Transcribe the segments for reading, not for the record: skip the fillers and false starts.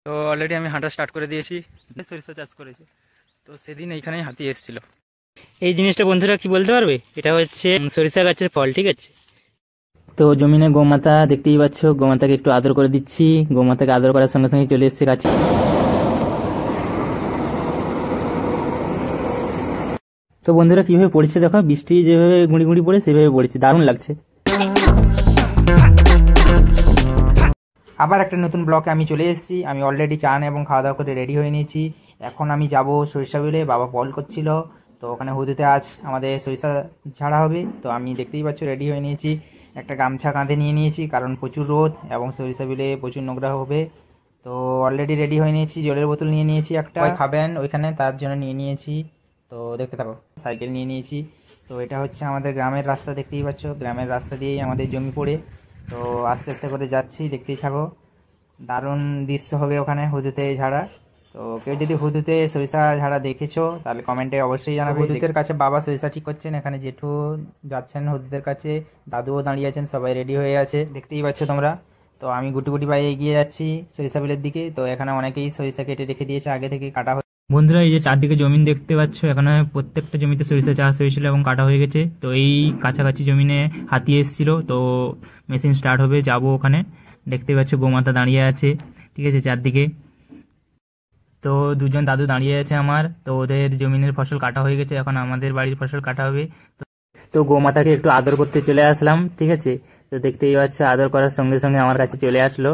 তো অলরেডি আমি হাঁটা স্টার্ট করে দিয়েছি, সরিষা চাষ করেছি। তো সেদিন এইখানেই হাতি এসেছিল। এই জিনিসটা বন্ধুরা কি বলতে পারবে? এটা হচ্ছে সরিষা গাছের ফল, ঠিক আছে। তো জমিনে গোমাতা দেখতেই পাচ্ছ, গোমাতাকে একটু আদর করে দিচ্ছি। গোমাতাকে আদর করার সঙ্গে সঙ্গে চলে এসেছে গাছে। তো বন্ধুরা কিভাবে পড়েছে দেখো, বৃষ্টি যেভাবে গুঁড়ি গুঁড়ি পড়ে সেভাবে পড়েছে, দারুণ লাগছে। আবার একটা নতুন ব্লকে আমি চলে এসেছি। আমি অলরেডি চান এবং খাওয়া দাওয়া করে রেডি হয়ে নিয়েছি। এখন আমি যাব সরিষা বিলে, বাবা কল করছিল। তো ওখানে হুদুতে আজ আমাদের সরিষা ঝাড়া হবে। তো আমি দেখতেই পাচ্ছ রেডি হয়ে নিয়েছি, একটা গামছা কাঁধে নিয়ে নিয়েছি, কারণ প্রচুর রোদ এবং সরিষা বিলে প্রচুর নোংরা হবে। তো অলরেডি রেডি হয়ে নিয়েছি, জলের বোতল নিয়ে নিয়েছি একটা, খাবেন ওইখানে তার জন্য নিয়ে নিয়েছি। তো দেখতে থাকো, সাইকেল নিয়ে নিয়েছি। তো এটা হচ্ছে আমাদের গ্রামের রাস্তা, দেখতেই পাচ্ছ, গ্রামের রাস্তা দিয়েই আমাদের জমি পড়ে। তো আস্তে আস্তে করে যাচ্ছি, দেখতেই থাকো, দারুণ দৃশ্য হবে ওখানে হুদুতে ঝাড়া। তো কেউ যদি হুদুতে সরিষা ঝাড়া দেখেছো তাহলে কমেন্টে অবশ্যই জানাবে। হুদুদের কাছে বাবা সরিষা ঠিক করছেন, এখানে জেঠু যাচ্ছেন হুদুদের কাছে, দাদুও দাঁড়িয়ে আছেন, সবাই রেডি হয়ে আছে, দেখতেই পাচ্ছ তোমরা। তো আমি গুটি গুটি পায়ে এগিয়ে যাচ্ছি সরিষা বিলের দিকে। তো এখানে অনেকেই সরিষা কেটে রেখে দিয়েছে, আগে থেকে কাটা। বন্ধুরা এই যে চারদিকে জমিন দেখতে পাচ্ছ, এখানে প্রত্যেকটা জমিতে সরিষা চাষ হয়েছিল এবং কাটা হয়ে গেছে। তো এই কাছাকাছি জমিনে হাতি এসেছিল, তো মেশিন স্টার্ট হবে, যাব ওখানে। দেখতে পাচ্ছ গোমাতা দাঁড়িয়ে আছে, ঠিক আছে, চারদিকে। তো দুজন দাদু দাঁড়িয়ে আছে আমার। তো ওদের জমিনের ফসল কাটা হয়ে গেছে, এখন আমাদের বাড়ির ফসল কাটা হবে। তো গোমাতাকে একটু আদর করতে চলে আসলাম, ঠিক আছে। তো দেখতেই পাচ্ছ আদর করার সঙ্গে সঙ্গে আমার কাছে চলে আসলো।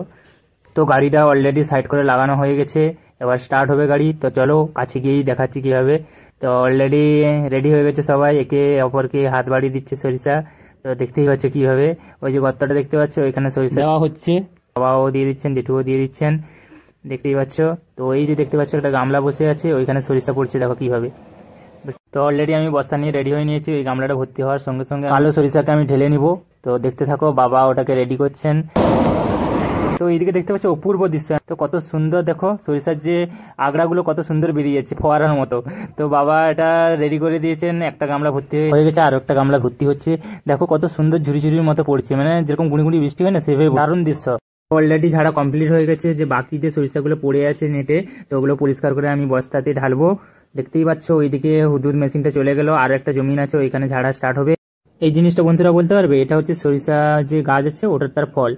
তো গাড়িটা অলরেডি সাইড করে লাগানো হয়ে গেছে, এবার স্টার্ট হবে গাড়ি। তো চলো কাছে গিয়েই দেখাচ্ছি কিভাবে। তো অলরেডি রেডি হয়ে গেছে সবাই, একে অপরকে হাত বাড়িয়ে দিচ্ছে সরিষা। তো দেখতেই পাচ্ছ কিভাবে, ওই যে গর্তটা দেখতে পাচ্ছ ওইখানে সরিষা দেওয়া হচ্ছে, বাবাও দিয়ে দিচ্ছেন, জেঠুও দিয়ে দিচ্ছেন, দেখতেই পাচ্ছ। তো এই যে দেখতে পাচ্ছ একটা গামলা বসে আছে, ওইখানে সরিষা পড়ছে, দেখো কিভাবে। তো অলরেডি আমি বস্তা নিয়ে রেডি হয়ে নিয়েছি, ওই গামলাটা ভর্তি হওয়ার সঙ্গে সঙ্গে কালো সরিষাকে আমি ঢেলে নিব। তো দেখতে থাকো, বাবা ওটাকে রেডি করছেন। তো এইদিকে দেখতে পাচ্ছ অপূর্ব দৃশ্য, তো কত সুন্দর, দেখো সরিষার যে আগড়াগুলো কত সুন্দর বেরিয়ে যাচ্ছে ফোয়ারার মতো। তো বাবা এটা রেডি করে দিয়েছেন, একটা গামলা ভর্তি হয়ে গেছে, আর একটা গামলা ভর্তি হচ্ছে। দেখো কত সুন্দর ঝুড়ি ঝুড়ির মতো পড়ছে, মানে যেরকম গুঁড়ি গুঁড়ি বৃষ্টি হয় না, সেভাবে দারুণ দৃশ্য। অলরেডি ঝাড়া কমপ্লিট হয়ে গেছে, যে বাকি যে সরিষাগুলো পড়ে আছে নেটে, তো ওগুলো পরিষ্কার করে আমি বস্তাতে ঢালবো। দেখতেই পাচ্ছ ওইদিকে হুদুদ মেশিনটা চলে গেল, আর একটা জমিন আছে ওইখানে ঝাড়া স্টার্ট হবে। এই জিনিসটা বন্ধুরা বলতে পারবে, এটা হচ্ছে সরিষা যে গাছ আছে ওটার তার ফল।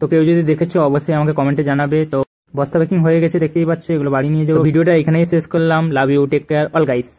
তো কেউ যদি দেখেছো অবশ্যই আমাকে কমেন্টে জানাবে। তো বস্তা প্যাকিং হয়ে গেছে, দেখতেই পাচ্ছ, এগুলো বাড়ি নিয়ে যাবো। ভিডিওটা এখানেই শেষ করলাম। Love you, take care all guys.